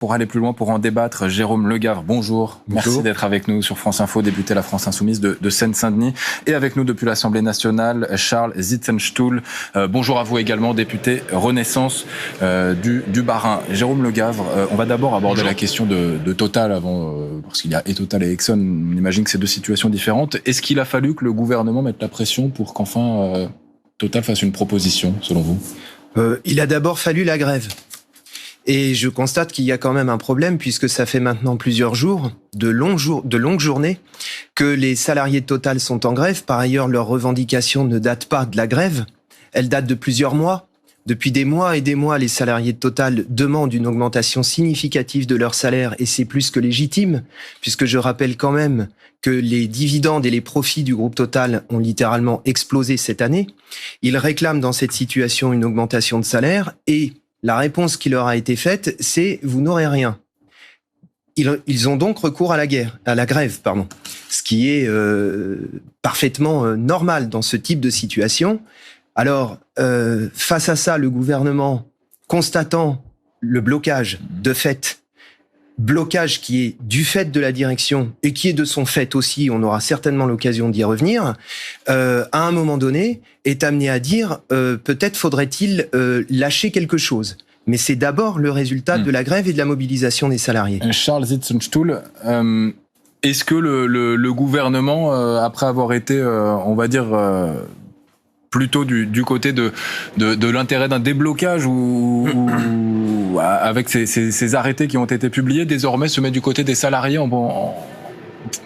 Pour aller plus loin, pour en débattre, Jérôme Legavre, bonjour. Merci d'être avec nous sur France Info, député La France Insoumise de Seine-Saint-Denis. Et avec nous depuis l'Assemblée nationale, Charles Zitzenstuhl. Bonjour à vous également, député Renaissance du Bas-Rhin. Jérôme Legavre, on va d'abord aborder la question de Total avant, parce qu'il y a et Total et Exxon. On imagine que c'est deux situations différentes. Est-ce qu'il a fallu que le gouvernement mette la pression pour qu'enfin Total fasse une proposition, selon vous ? Il a d'abord fallu la grève. Et je constate qu'il y a quand même un problème puisque ça fait maintenant plusieurs jours, de longues journées, que les salariés de Total sont en grève. Par ailleurs, leurs revendications ne datent pas de la grève. Elles datent de plusieurs mois. Depuis des mois et des mois, les salariés de Total demandent une augmentation significative de leur salaire et c'est plus que légitime puisque je rappelle quand même que les dividendes et les profits du groupe Total ont littéralement explosé cette année. Ils réclament dans cette situation une augmentation de salaire et la réponse qui leur a été faite, c'est « vous n'aurez rien ». Ils ont donc recours à la grève, ce qui est parfaitement normal dans ce type de situation. Alors, face à ça, le gouvernement, constatant le blocage de fait, blocage qui est du fait de la direction et qui est de son fait aussi, on aura certainement l'occasion d'y revenir, à un moment donné, est amené à dire peut-être faudrait-il lâcher quelque chose. Mais c'est d'abord le résultat de la grève et de la mobilisation des salariés. Charles Zitzenstuhl, est-ce que le gouvernement, après avoir été, on va dire, plutôt du côté de l'intérêt d'un déblocage ou avec ces arrêtés qui ont été publiés, désormais se met du côté des salariés en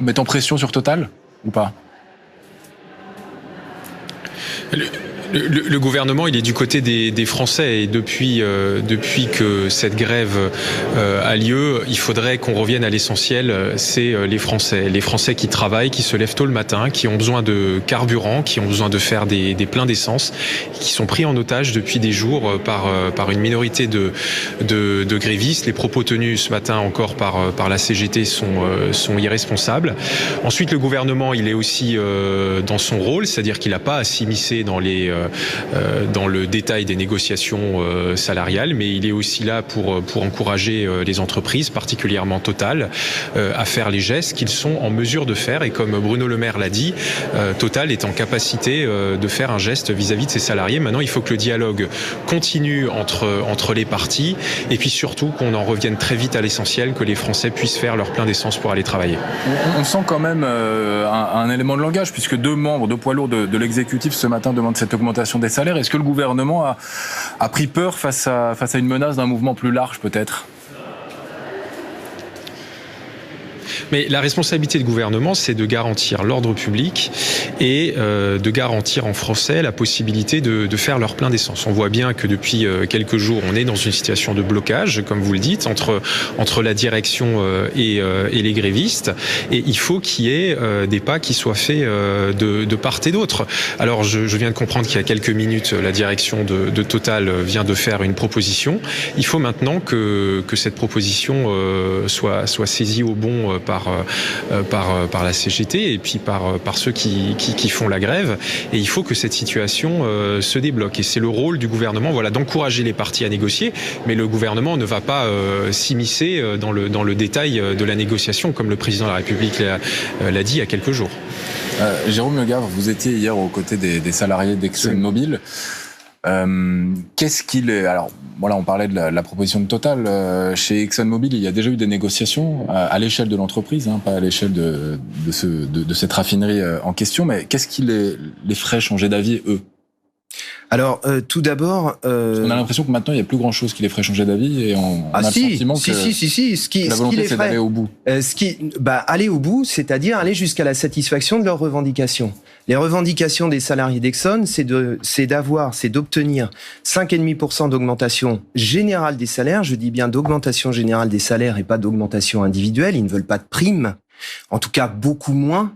mettant pression sur Total ou pas ? Le gouvernement, il est du côté des Français et depuis que cette grève a lieu, il faudrait qu'on revienne à l'essentiel, c'est les Français qui travaillent, qui se lèvent tôt le matin, qui ont besoin de carburant, qui ont besoin de faire des pleins d'essence, qui sont pris en otage depuis des jours par une minorité de grévistes. Les propos tenus ce matin encore par la CGT sont irresponsables. Ensuite, le gouvernement, il est aussi dans son rôle, c'est-à-dire qu'il n'a pas à s'immiscer dans le détail des négociations salariales, mais il est aussi là pour encourager les entreprises, particulièrement Total, à faire les gestes qu'ils sont en mesure de faire. Et comme Bruno Le Maire l'a dit, Total est en capacité de faire un geste vis-à-vis de ses salariés. Maintenant, il faut que le dialogue continue entre les parties et puis surtout qu'on en revienne très vite à l'essentiel, que les Français puissent faire leur plein d'essence pour aller travailler. On sent quand même un élément de langage, puisque deux poids lourds de l'exécutif ce matin demandent cette augmentation des salaires. Est-ce que le gouvernement a pris peur face à une menace d'un mouvement plus large, peut-être ? Mais la responsabilité du gouvernement, c'est de garantir l'ordre public et de garantir en Français la possibilité de faire leur plein d'essence. On voit bien que depuis quelques jours, on est dans une situation de blocage, comme vous le dites, entre la direction et les grévistes. Et il faut qu'il y ait des pas qui soient faits de part et d'autre. Alors, je viens de comprendre qu'il y a quelques minutes, la direction de Total vient de faire une proposition. Il faut maintenant que cette proposition soit saisie au bon par la CGT et puis par ceux qui font la grève. Et il faut que cette situation se débloque. Et c'est le rôle du gouvernement, d'encourager les parties à négocier. Mais le gouvernement ne va pas s'immiscer dans le détail de la négociation, comme le président de la République l'a dit il y a quelques jours. Jérôme Legavre, vous étiez hier aux côtés des salariés d'ExxonMobil. Qu'est-ce qu'il est ? Alors, voilà, on parlait de la proposition de Total. Chez ExxonMobil, il y a déjà eu des négociations à l'échelle de l'entreprise, pas à l'échelle de cette raffinerie en question. Mais qu'est-ce qui les ferait changer d'avis, eux ? Alors, tout d'abord... On a l'impression que maintenant, il n'y a plus grand-chose qui les ferait changer d'avis et on a le sentiment que la volonté, c'est d'aller au bout. Aller au bout, c'est-à-dire aller jusqu'à la satisfaction de leurs revendications. Les revendications des salariés d'Exxon, c'est d'obtenir 5,5% d'augmentation générale des salaires. Je dis bien d'augmentation générale des salaires et pas d'augmentation individuelle. Ils ne veulent pas de primes. En tout cas, beaucoup moins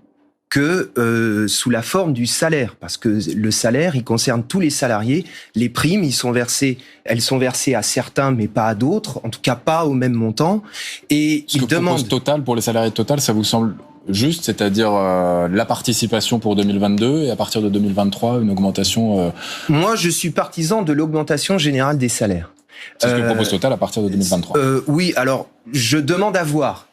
que sous la forme du salaire, parce que le salaire, il concerne tous les salariés. Les primes, elles sont versées à certains, mais pas à d'autres, en tout cas pas au même montant. Et ce que propose Total pour les salariés de Total, ça vous semble juste, c'est-à-dire la participation pour 2022 et à partir de 2023, une augmentation... Moi, je suis partisan de l'augmentation générale des salaires. C'est ce que propose Total à partir de 2023. Oui, alors je demande à voir.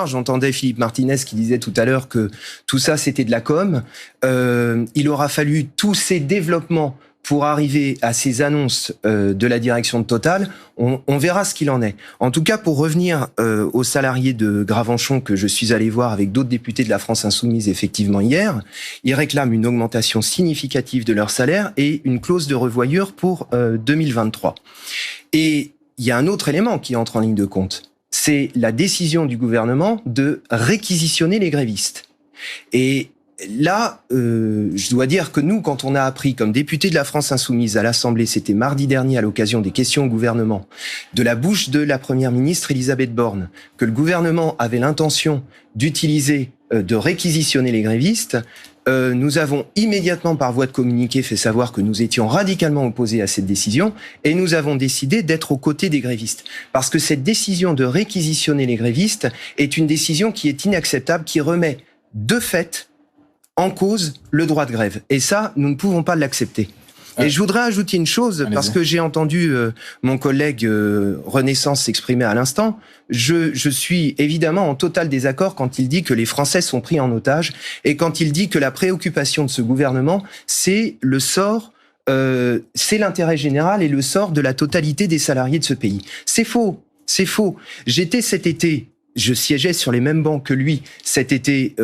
J'entendais Philippe Martinez qui disait tout à l'heure que tout ça c'était de la com. Il aura fallu tous ces développements pour arriver à ces annonces de la direction de Total. On verra ce qu'il en est. En tout cas, pour revenir aux salariés de Gravenchon que je suis allé voir avec d'autres députés de la France Insoumise effectivement hier, ils réclament une augmentation significative de leur salaire et une clause de revoyure pour 2023. Et il y a un autre élément qui entre en ligne de compte. C'est la décision du gouvernement de réquisitionner les grévistes. Et là, je dois dire que nous, quand on a appris, comme député de la France Insoumise à l'Assemblée, c'était mardi dernier à l'occasion des questions au gouvernement, de la bouche de la Première ministre Elisabeth Borne, que le gouvernement avait l'intention d'utiliser, de réquisitionner les grévistes, nous avons immédiatement par voie de communiqué fait savoir que nous étions radicalement opposés à cette décision et nous avons décidé d'être aux côtés des grévistes. Parce que cette décision de réquisitionner les grévistes est une décision qui est inacceptable, qui remet de fait en cause le droit de grève. Et ça, nous ne pouvons pas l'accepter. Et je voudrais ajouter une chose, parce que j'ai entendu mon collègue Renaissance s'exprimer à l'instant. Je suis évidemment en total désaccord quand il dit que les Français sont pris en otage et quand il dit que la préoccupation de ce gouvernement, c'est le sort, c'est l'intérêt général et le sort de la totalité des salariés de ce pays. C'est faux. C'est faux. J'étais cet été... Je siégeais sur les mêmes bancs que lui cet été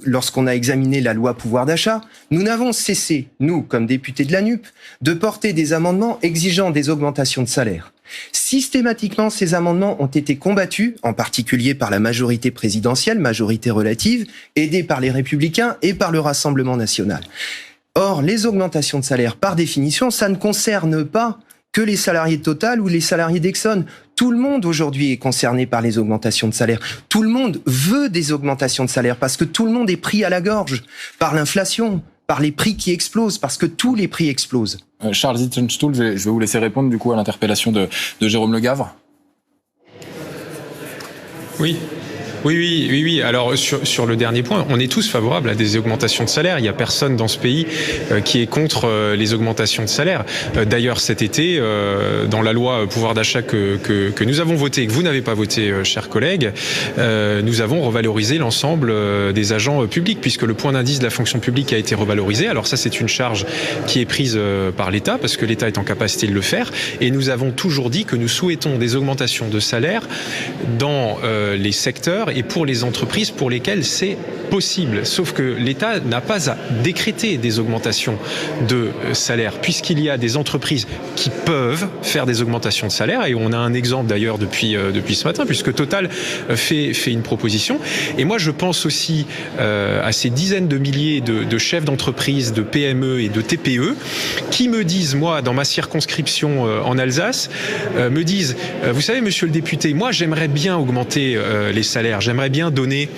lorsqu'on a examiné la loi pouvoir d'achat. Nous n'avons cessé, nous, comme députés de la NUP, de porter des amendements exigeant des augmentations de salaire. Systématiquement, ces amendements ont été combattus, en particulier par la majorité présidentielle, majorité relative, aidée par les Républicains et par le Rassemblement national. Or, les augmentations de salaire, par définition, ça ne concerne pas que les salariés de Total ou les salariés d'Exxon. Tout le monde aujourd'hui est concerné par les augmentations de salaire. Tout le monde veut des augmentations de salaire parce que tout le monde est pris à la gorge par l'inflation, par les prix qui explosent, parce que tous les prix explosent. Charles Zitzenstuhl, je vais vous laisser répondre du coup à l'interpellation de Jérôme Legavre. Oui. Alors sur le dernier point, on est tous favorables à des augmentations de salaire. Il n'y a personne dans ce pays qui est contre les augmentations de salaire. D'ailleurs, cet été, dans la loi pouvoir d'achat que nous avons voté et que vous n'avez pas voté, chers collègues, nous avons revalorisé l'ensemble des agents publics, puisque le point d'indice de la fonction publique a été revalorisé. Alors ça, c'est une charge qui est prise par l'État, parce que l'État est en capacité de le faire. Et nous avons toujours dit que nous souhaitons des augmentations de salaire dans les secteurs et pour les entreprises pour lesquelles c'est possible. Sauf que l'État n'a pas à décréter des augmentations de salaire, puisqu'il y a des entreprises qui peuvent faire des augmentations de salaire, et on a un exemple d'ailleurs depuis ce matin, puisque Total fait une proposition. Et moi, je pense aussi à ces dizaines de milliers de chefs d'entreprise, de PME et de TPE, qui me disent, moi, dans ma circonscription en Alsace, me disent, vous savez, monsieur le député, moi, j'aimerais bien augmenter les salaires. J'aimerais bien donner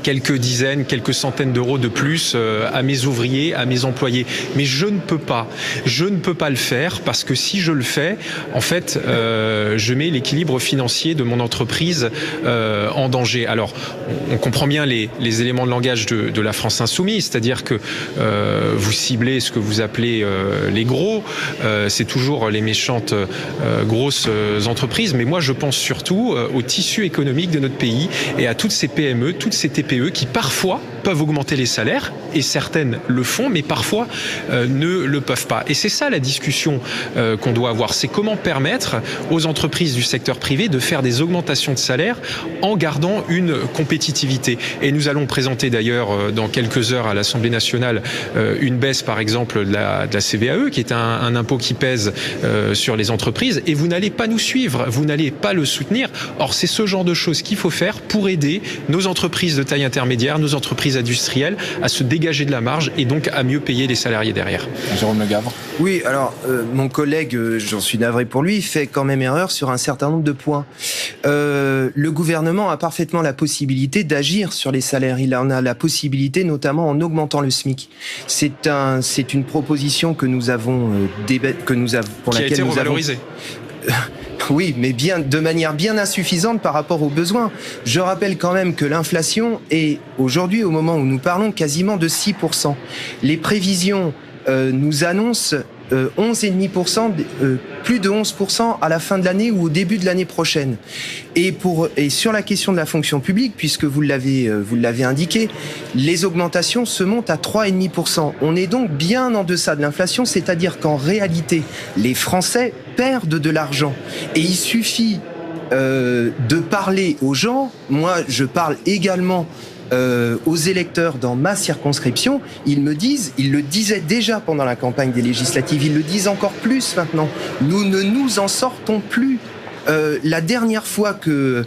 quelques dizaines, quelques centaines d'euros de plus à mes ouvriers, à mes employés. Mais je ne peux pas le faire, parce que si je le fais, en fait, je mets l'équilibre financier de mon entreprise en danger. Alors, on comprend bien les éléments de langage de la France Insoumise, c'est-à-dire que vous ciblez ce que vous appelez les gros, c'est toujours les méchantes grosses entreprises, mais moi je pense surtout au tissu économique de notre pays et à toutes ces PME, toutes ces TPE qui parfois peuvent augmenter les salaires, et certaines le font, mais parfois ne le peuvent pas. Et c'est ça la discussion qu'on doit avoir, c'est comment permettre aux entreprises du secteur privé de faire des augmentations de salaire en gardant une compétitivité. Et nous allons présenter d'ailleurs dans quelques heures à l'Assemblée nationale une baisse par exemple de la CVAE, qui est un impôt qui pèse sur les entreprises, et vous n'allez pas nous suivre, vous n'allez pas le soutenir. Or, c'est ce genre de choses qu'il faut faire pour aider nos entreprises de taille intermédiaire, nos entreprises industrielles à se dégager de la marge et donc à mieux payer les salariés derrière. Jérôme Legavre. Oui, alors mon collègue, j'en suis navré pour lui, fait quand même erreur sur un certain nombre de points. Le gouvernement a parfaitement la possibilité d'agir sur les salaires. Il en a la possibilité, notamment en augmentant le SMIC. C'est une proposition que nous avons pour laquelle qui a été nous revalorisée. Oui, mais de manière bien insuffisante par rapport aux besoins. Je rappelle quand même que l'inflation est aujourd'hui, au moment où nous parlons, quasiment de 6%. Les prévisions nous annoncent 11,5%, plus de 11% à la fin de l'année ou au début de l'année prochaine. Et sur la question de la fonction publique, puisque vous l'avez indiqué, les augmentations se montent à 3,5%. On est donc bien en deçà de l'inflation, c'est-à-dire qu'en réalité, les Français perdent de l'argent. Et il suffit de parler aux gens. Moi, je parle également aux électeurs dans ma circonscription. Ils le disaient déjà pendant la campagne des législatives, ils le disent encore plus maintenant. Nous ne nous en sortons plus. La dernière fois que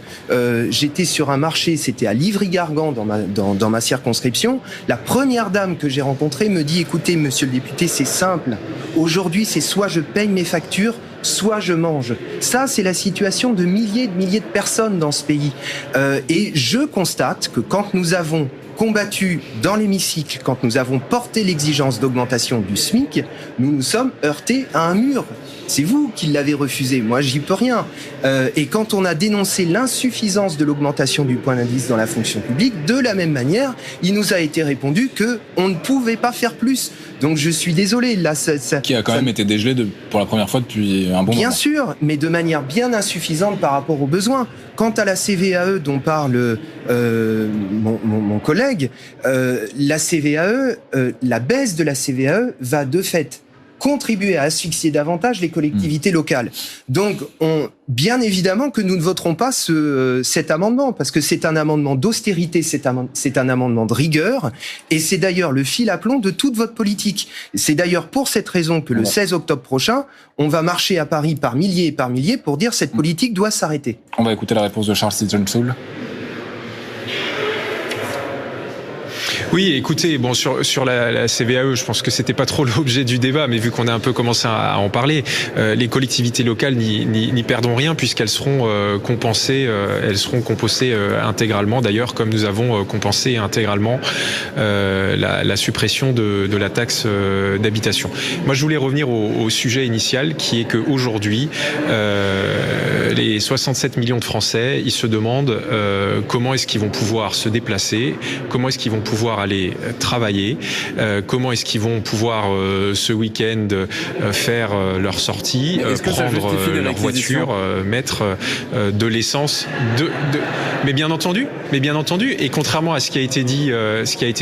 j'étais sur un marché, c'était à Livry-Gargan dans ma circonscription. La première dame que j'ai rencontrée me dit: écoutez, monsieur le député, c'est simple. Aujourd'hui, c'est soit je paye mes factures, soit je mange. Ça, c'est la situation de milliers de personnes dans ce pays. Et je constate que quand nous avons combattu dans l'hémicycle, quand nous avons porté l'exigence d'augmentation du SMIC, nous nous sommes heurtés à un mur. C'est vous qui l'avez refusé, moi j'y peux rien. Et quand on a dénoncé l'insuffisance de l'augmentation du point d'indice dans la fonction publique, de la même manière, il nous a été répondu qu'on ne pouvait pas faire plus. Donc je suis désolé. Là, qui a quand même été dégelé pour la première fois depuis un bon moment. Bien sûr, mais de manière bien insuffisante par rapport aux besoins. Quant à la CVAE dont parle mon collègue, la CVAE, la baisse de la CVAE va de fait contribuer à asphyxier davantage les collectivités locales. Donc, bien évidemment que nous ne voterons pas cet amendement, parce que c'est un amendement d'austérité, c'est un amendement de rigueur, et c'est d'ailleurs le fil à plomb de toute votre politique. C'est d'ailleurs pour cette raison que le 16 octobre prochain, on va marcher à Paris par milliers et par milliers pour dire cette politique doit s'arrêter. On va écouter la réponse de Charles Sitzenstuhl. Oui, écoutez, bon sur la CVAE, je pense que c'était pas trop l'objet du débat, mais vu qu'on a un peu commencé à en parler, les collectivités locales n'y perdront rien puisqu'elles seront compensées, intégralement. D'ailleurs, comme nous avons compensé intégralement la suppression de la taxe d'habitation. Moi, je voulais revenir au sujet initial, qui est que aujourd'hui, les 67 millions de Français, ils se demandent comment est-ce qu'ils vont pouvoir se déplacer, comment est-ce qu'ils vont pouvoir aller travailler, comment est-ce qu'ils vont pouvoir ce week-end faire leur sortie, prendre leur voiture, mettre de l'essence, mais bien entendu, et contrairement à ce qui a été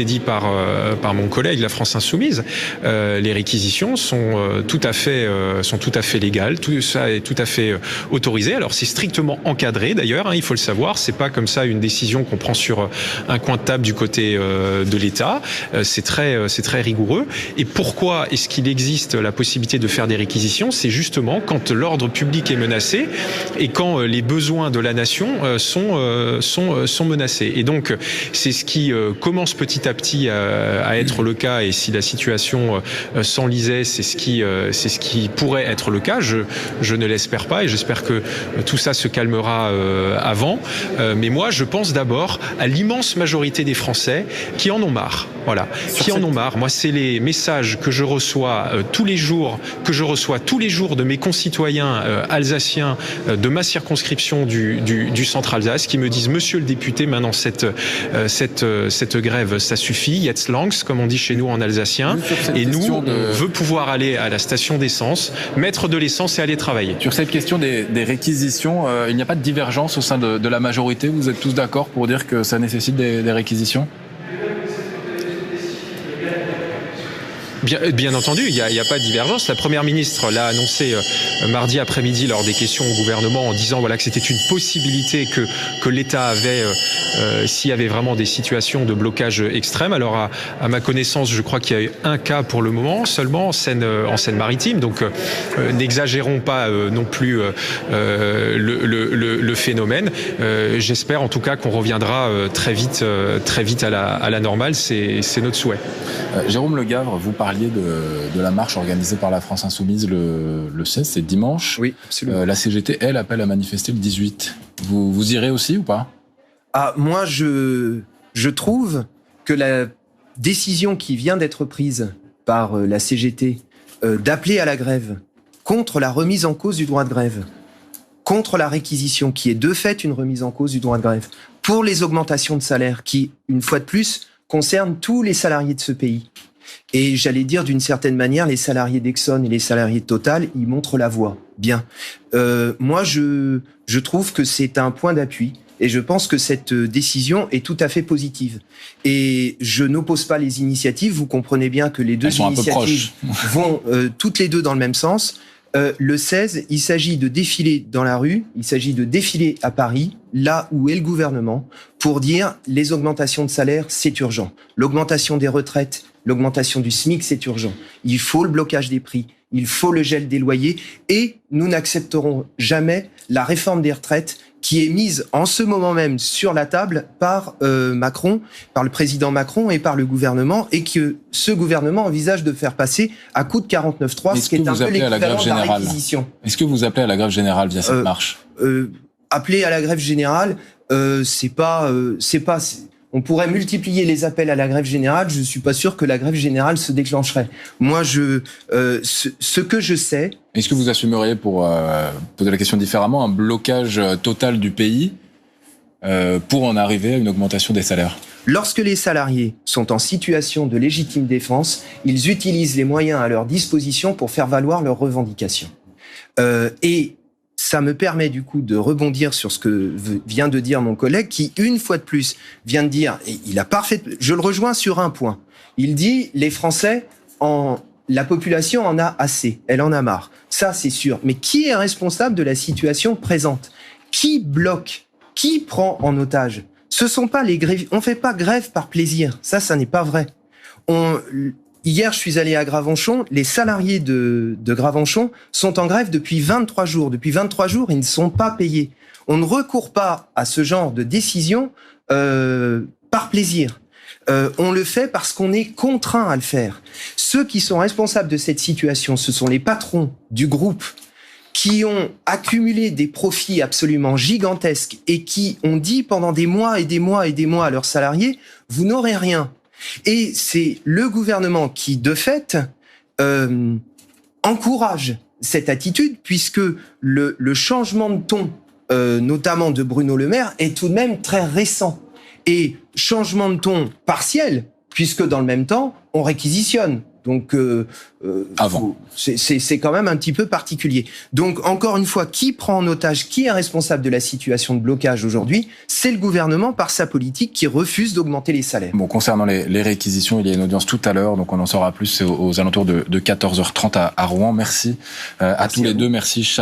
dit par mon collègue, la France Insoumise, les réquisitions sont tout à fait légales, tout ça est tout à fait autorisé. Alors c'est strictement encadré d'ailleurs, il faut le savoir, c'est pas comme ça une décision qu'on prend sur un coin de table du côté de l'État. C'est très rigoureux. Et pourquoi est-ce qu'il existe la possibilité de faire des réquisitions? C'est justement quand l'ordre public est menacé et quand les besoins de la nation sont menacés. Et donc c'est ce qui commence petit à petit à être le cas. Et si la situation s'enlisait, c'est ce qui pourrait être le cas. Je ne l'espère pas et j'espère que tout ça se calmera avant. Mais moi, je pense d'abord à l'immense majorité des Français qui en ont marre. Voilà, qui en ont marre. Moi, c'est les messages que je reçois tous les jours de mes concitoyens alsaciens de ma circonscription du centre Alsace qui me disent: Monsieur le député, maintenant cette grève, ça suffit. Jetzt langs, comme on dit chez nous en alsacien. Et nous, on veut pouvoir aller à la station d'essence, mettre de l'essence et aller travailler. Sur cette question des réquisitions, il n'y a pas de divergence au sein de la majorité. Vous êtes tous d'accord pour dire que ça nécessite des réquisitions ? Bien entendu, il y a pas de divergence. La première ministre l'a annoncé mardi après-midi lors des questions au gouvernement en disant voilà que c'était une possibilité que l'État avait s'il y avait vraiment des situations de blocage extrême. Alors à ma connaissance, je crois qu'il y a eu un cas pour le moment seulement en Seine-Maritime. Donc n'exagérons pas non plus le phénomène. J'espère en tout cas qu'on reviendra très vite à la normale. C'est notre souhait. Jérôme Legavre, vous parliez de la marche organisée par la France Insoumise le 16, c'est dimanche. Oui, absolument. La CGT, elle, appelle à manifester le 18. Vous irez aussi ou pas ? Moi, je trouve que la décision qui vient d'être prise par la CGT d'appeler à la grève contre la remise en cause du droit de grève, contre la réquisition, qui est de fait une remise en cause du droit de grève, pour les augmentations de salaire qui, une fois de plus, concernent tous les salariés de ce pays. Et j'allais dire, d'une certaine manière, les salariés d'Exxon et les salariés de Total, ils montrent la voie. Bien. Moi, je trouve que c'est un point d'appui. Et je pense que cette décision est tout à fait positive. Et je n'oppose pas les initiatives. Vous comprenez bien que les deux initiatives vont toutes les deux dans le même sens. Le 16, il s'agit de défiler dans la rue, il s'agit de défiler à Paris, là où est le gouvernement, pour dire les augmentations de salaire, c'est urgent. L'augmentation des retraites, l'augmentation du SMIC, c'est urgent. Il faut le blocage des prix, il faut le gel des loyers, et nous n'accepterons jamais la réforme des retraites qui est mise en ce moment même sur la table par Macron, par le président Macron et par le gouvernement, et que ce gouvernement envisage de faire passer à coup de 49.3, ce qui est un peu l'équivalent de la réquisition. Est-ce que vous appelez à la grève générale via cette marche ? Appeler à la grève générale, c'est pas. On pourrait multiplier les appels à la grève générale. Je suis pas sûr que la grève générale se déclencherait. Moi, ce que je sais. Est-ce que vous assumeriez, pour poser la question différemment, un blocage total du pays pour en arriver à une augmentation des salaires ? Lorsque les salariés sont en situation de légitime défense, ils utilisent les moyens à leur disposition pour faire valoir leurs revendications. Et ça me permet du coup de rebondir sur ce que vient de dire mon collègue qui, une fois de plus, vient de dire, et il a je le rejoins sur un point. Il dit, les Français, la population en a assez, elle en a marre. Ça, c'est sûr. Mais qui est responsable de la situation présente ? Qui bloque ? Qui prend en otage ? Ce sont pas les grèves. On fait pas grève par plaisir. Ça n'est pas vrai. Hier, je suis allé à Gravenchon. Les salariés de Gravenchon sont en grève depuis 23 jours. Depuis 23 jours, ils ne sont pas payés. On ne recourt pas à ce genre de décision par plaisir. On le fait parce qu'on est contraint à le faire. Ceux qui sont responsables de cette situation, ce sont les patrons du groupe qui ont accumulé des profits absolument gigantesques et qui ont dit pendant des mois et des mois et des mois à leurs salariés, vous n'aurez rien. Et c'est le gouvernement qui, de fait, encourage cette attitude, puisque le changement de ton, notamment de Bruno Le Maire, est tout de même très récent. Et changement de ton partiel, puisque dans le même temps, on réquisitionne. Donc, c'est quand même un petit peu particulier. Donc, encore une fois, qui prend en otage, qui est responsable de la situation de blocage aujourd'hui ? C'est le gouvernement par sa politique qui refuse d'augmenter les salaires. Bon, concernant les réquisitions, il y a une audience tout à l'heure, donc on en saura plus aux alentours de 14h30 à Rouen. Merci à tous les deux. Merci Charles.